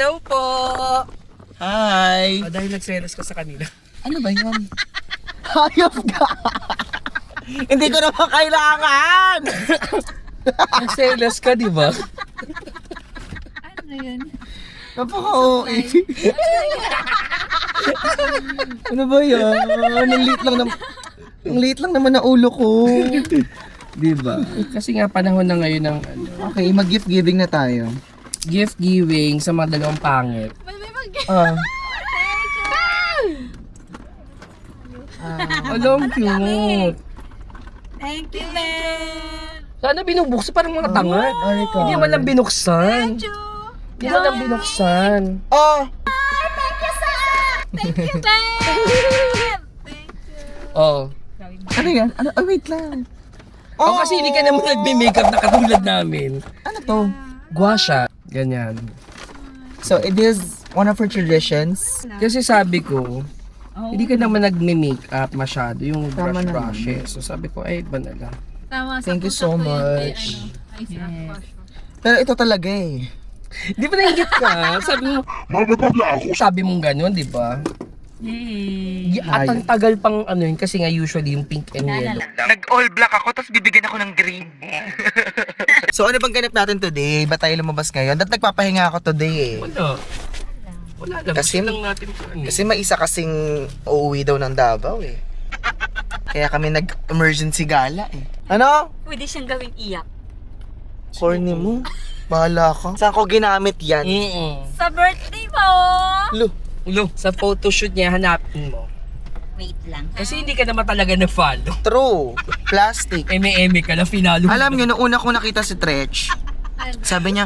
Hello po! Hi! Dahil nagselos ka sa kanila. Ano ba yun? Hayop ka! Hindi ko naman kailangan! Nagselos ka, di ba? Ano yun? Napaka-OA. Ano ba yan? Ang liit lang naman na ulo ko. Di ba? Kasi nga panahon na ngayon ng Okay, mag-gift giving na tayo. gift giving sa mga dalawang pangit. Ah. Alam, cute. Thank you, Ben! Sana binubuksan parang mga tanga. Ay, ikaw. Hindi man lang binuksan. Thank you! Hindi man lang binuksan. Oh! Thank you, Ben! Oh. Ano yan? Ano? Oh, wait lang. Oh, kasi hindi ka naman nagme-makeup na katulad namin. Ano to? Gua siya. Ganyan. So, it is one of our traditions. Kasi sabi ko, hindi ka naman nagme-makeup masyado yung Tama naman. brushes. So sabi ko, ay, iba na lang. Tama, Thank you so much. Yes. Pero ito talaga eh. Di ba nainggit ka? Sabi mo, sabi mong gano'n, di ba? Yay! At ang tagal pang ano yun, kasi nga usually yung pink and yellow. Nag-all black ako, tapos bibigyan ako ng green. So, ano bang ganap natin today? Ba tayo lumabas ngayon? At nagpapahinga ako today eh. Wala. Wala lang. Kasi- Gusto lang natin po ano. Kasi may isa kasing uuwi daw ng Davao eh. Kaya kami nag-emergency gala eh. Ano? Pwede siyang gawing iyak. Corny mo. Bahala ka. Saan ko ginamit yan? Sa birthday mo! Lo. Ulo, sa photoshoot niya, hanapin mo. Wait lang. Kasi hindi ka naman talaga na-follow. True. Plastic. Eme-eme ka na, finalo. Alam nyo, nung una ko nakita si Tretch, sabi niya,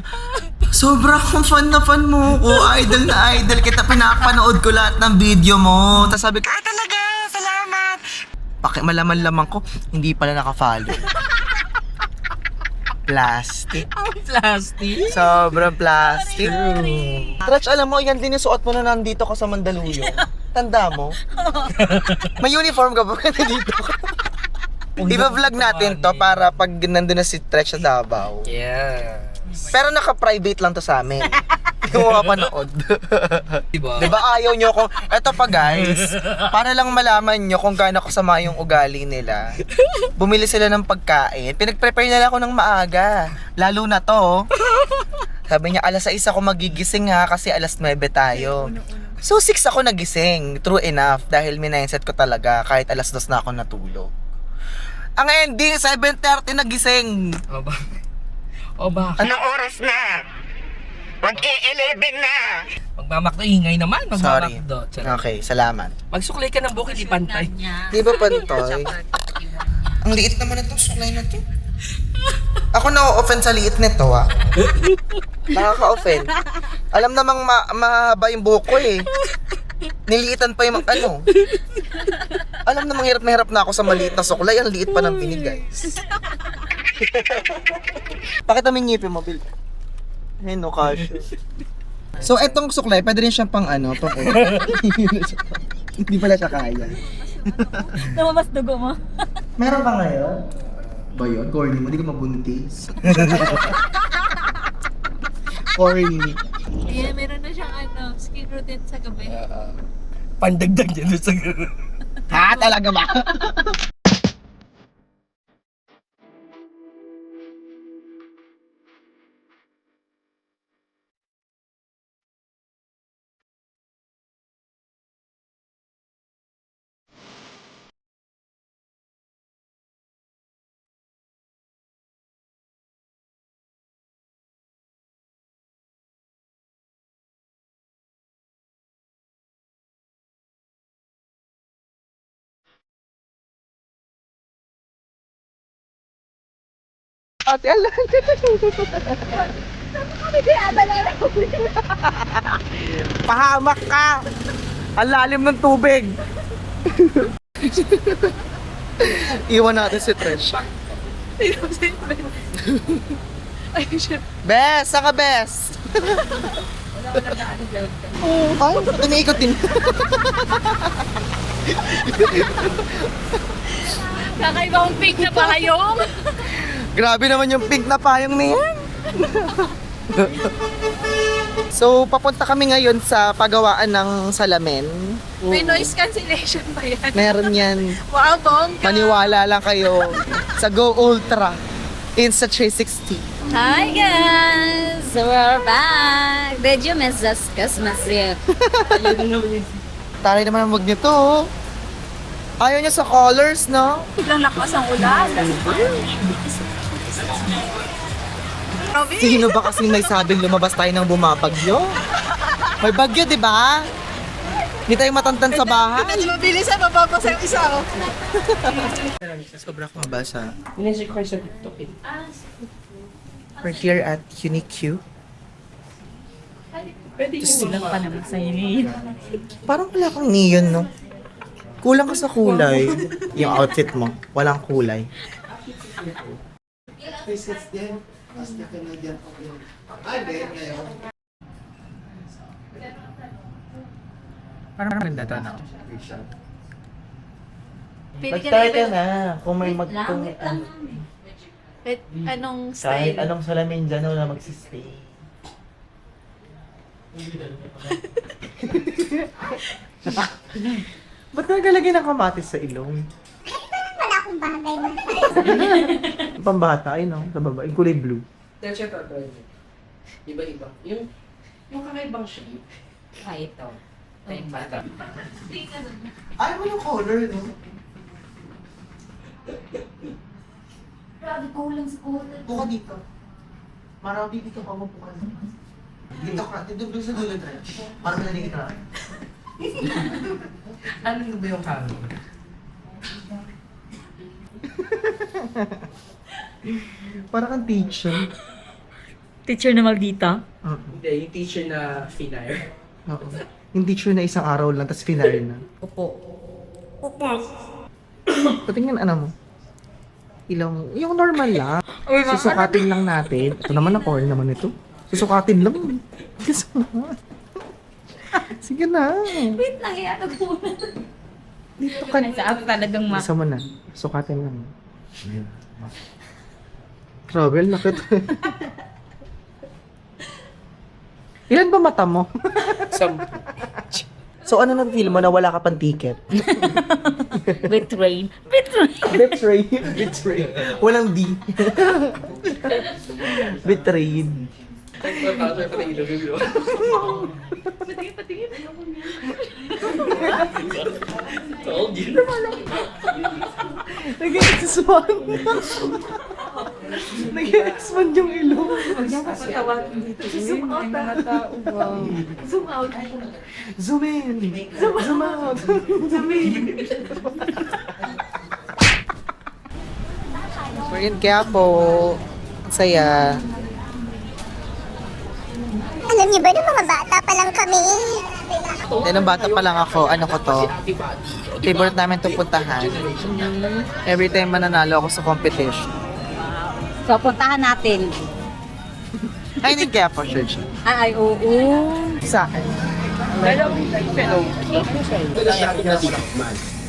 sobra akong fan na fan mo ko. Idol na idol kita. Pinapanood ko lahat ng video mo. Tapos sabi ko, talaga, salamat. Malaman-laman ko, hindi pala nakafollow. Plastic. Plastic. Sobrang plastic. Tretch, alam mo, yan din yung suot mo na nandito ka sa Mandaluyong. Tanda mo? May uniform ka ba dito? Iba-vlog natin to para pag nandun na si Tretch sa Davao. Yeah. Pero naka-private lang to sa amin. Hindi mo mapanood. Diba? Diba ayaw nyo kung... Eto pa guys, para lang malaman nyo kung gaano kasama yung ugali nila. Bumili sila ng pagkain. Pinag-prepare nila ako ng maaga. Lalo na to. Sabi niya, alas 6 ako magigising ha kasi alas 9 tayo. So 6 ako nagising. True enough. Dahil mindset ko talaga kahit alas 2 na ako natulog. Ang ending, 7:30 nagising. O ba? O ba? Anong oras na? Mag-11 na! Magmamakdo, ingay naman. Sorry. Magmamakdo. Charot. Okay, salamat. Magsuklay ka ng bukid, di pantay. Di ba pantoy? Ang liit naman itong suklay na to. Ako na-offend sa liit nito ah. Nakaka-offend. Alam namang mahaba yung buhok ko eh. Niliitan pa yung ano. Alam namang hirap na hirap na ako sa maliit na suklay. Ang liit pa ng binigay. Pakita mo yung ngipin mo, Bill. Ay, no, kasyo. So, etong suklay, pwede rin siyang pang ano, pang hindi pala siya kaya. Lumabas dugo mo. Meron ba ngayon? Ba yun? Corny mo, di ka mabuntis. Corny. Yeah, meron na siyang skin routine sa gabi. Pandagdag yan sa Ha? Talaga ba? Ate, alam. Pahamak ka! Ang lalim ng tubig! Iwan natin si Trish. Bes! Saan ka, Bes? Ay, tumiikot din. Kakaibang pink na pahayong. Grabe naman yung pink na payong na yan. So, papunta kami ngayon sa pagawaan ng salamin. May noise cancellation ba yan? Meron yan. Wow, bongga! Maniwala lang kayo sa Go Ultra Insta360. Hi guys! We're back! Did you miss us? Christmas Eve. Taray naman ang wag nito. Oh. Ayaw niya sa colors, no? Biglang lakas ang ulan. Sino ba kasing may sabing lumabas tayo ng bumabagyo? May bagyo, di ba? Hindi tayo matantan sa bahay. Hindi mabilis ay mapapasa yung isa, oh. Sobra kong mabasa. Inisip ko sa TikTok eh. We're here at Unique. Pwede yung pa naman sa inyo. Parang wala kang neon, no? Kulang ka sa kulay. Yung outfit mo, walang kulay. Parang maganda to, no? Mag-try ka na kung may Anong kahit style? anong salamin dyan na magsistay. Ba't nagalagay ng kamatis sa ilong? Wala akong bagay mo. Pambata, ay no? Sa baba, yung kulay blue. Dahil siya tatry mo. Iba-iba. Yung kakaibang shape. Ay, ito. Ay, bata. Ayaw mo yung color, no? Grabe, kulang sa kulay. Buka dito. Marami dito ka mabuka. Dito ka, dito sa dulo tayo. Parang nalingit na. Ano ba yung kamo? Parang kang teacher. Teacher na Maldita? Oo. Hindi, yung teacher na Finair. Oo. Yung teacher na isang araw lang, tapos finale na. Upo. Patingin ano mo? Yung normal lang. Susukatin lang natin. Ito naman na core naman ito. Susukatin lang. Gusto mo? Sige na. Wait lang, iatag mo na. Dito ka. Sa talagang Gusto mo na. Sukatin lang. Trouble, nakit. Ilan ba mata mo? So ano na feel mo na wala ka pang ticket? Betray. Betray. Betray. Betray. Walang D. Betrayed. Told you. Nag-expand. Nag-expand yung ilong. Zoom out na. Zoom out. Zoom in. Zoom out. We're in Quiapo. Ang saya. Alam niyo ba, nung mga bata pa lang kami, Nung bata pa lang ako, ano ko to, favorite namin itong puntahan. Every time mananalo ako sa competition. So, puntahan natin. Ay, hindi Quiapo, church. Ay, oo. Sa akin.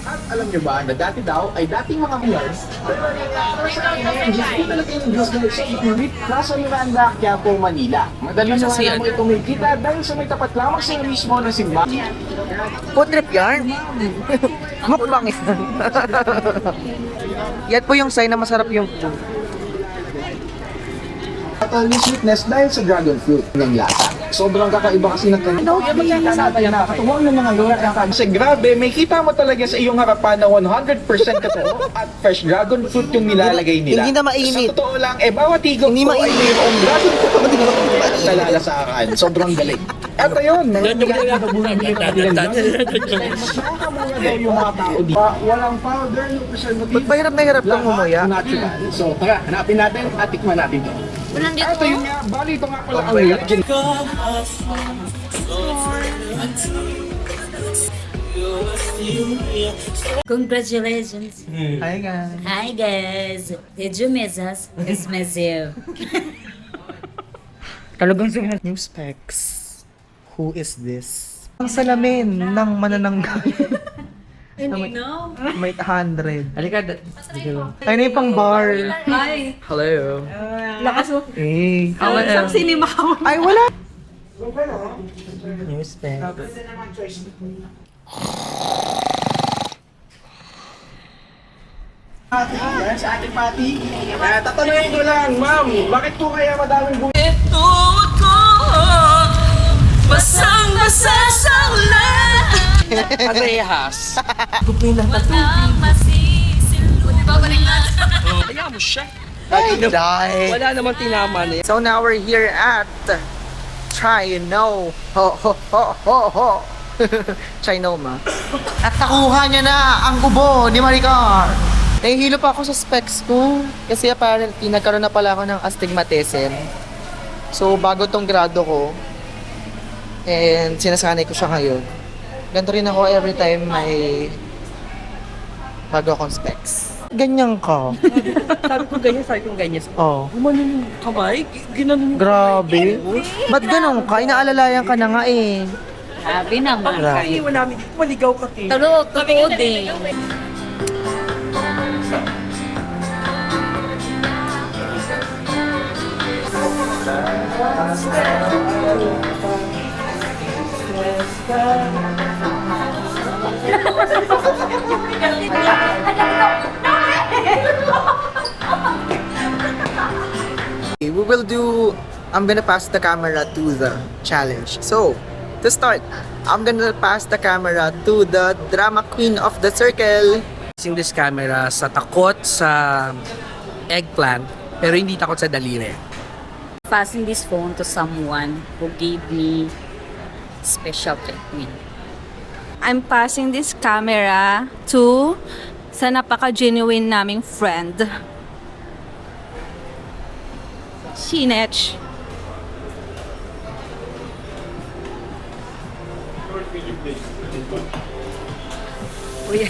At alam nyo ba na dati daw ay dating mga huyars, pero Diyos ko talaga yung Diyos na sa Ipurit, nasa Miranda, Quiapo, Manila. Madali na nga mo itong may kita dahil sa may tapat lamang sa mismo ng simbahan. Food trip yarn. Mukbang yan. Yan po yung sign na masarap yung food. At yung sweetness dahil sa dragon fruit ng lasa. Sobrang kakaiba kasi ng kanya. Nakakatuwang ng mga lugar ng kasi grabe, may kita mo talaga sa iyong harapan na 100% katotoo at fresh dragon fruit yung nilalagay nila. Hindi na mainit. Sa totoo lang, bawat higop Hindi ko ay mainit. mayroong dragon fruit na lalasahan. Sobrang galing. At ayun, nangyayari nakakamula daw yung mga tao dito. Walang powder, no preservative. Ba't mahirap na hirap kang umuya? Natural. So tara, hanapin natin at tikman natin ito. Ito yun nga, bali ito nga pala ang legend. Congratulations. Hi guys. Hi guys. Did you miss us? Christmas Eve. Talagang sumunod. New specs. Who is this? Ang salamin ng manananggal. Hindi na. May 100. Halika. Ay na yung pang bar. Ay, Hello. lakas mo. Eh. Sa cinema ka mo. Ay, wala. News pen. Yan, sa ating pati. Tatanungin ko lang, ma'am, bakit po kaya madaming buhay? Parehas. Kaya mo siya. Dahil. Wala namang tinama na yan. So now we're here at Trino. Ho ho ho ho ho. Trinoma. At nakuha niya na ang kubo ni Maricar. Nahihilo pa ako sa specs ko. Kasi apparently nagkaroon na pala ako ng astigmatism. So bago tong grado ko, and sinasanay ko siya ngayon. Ganito rin ako every time may bago akong specs. Ganyan ka. Sabi ko ganyan. Oh. Gumano yung kamay? Ginanon yung Grabe. Ba't ganun ka? Inaalalayan ka na nga eh. Grabe naman. kamay. Wala namin. Maligaw ka, Tim. Totoo din. We will do, I'm gonna pass the camera to the challenge. So, to start, I'm gonna pass the camera to the drama queen of the circle. Using this camera sa takot sa eggplant, pero hindi takot sa daliri. Passing this phone to someone who gave me special treatment. I'm passing this camera to sa napaka-genuine naming friend. Sinech. Uy.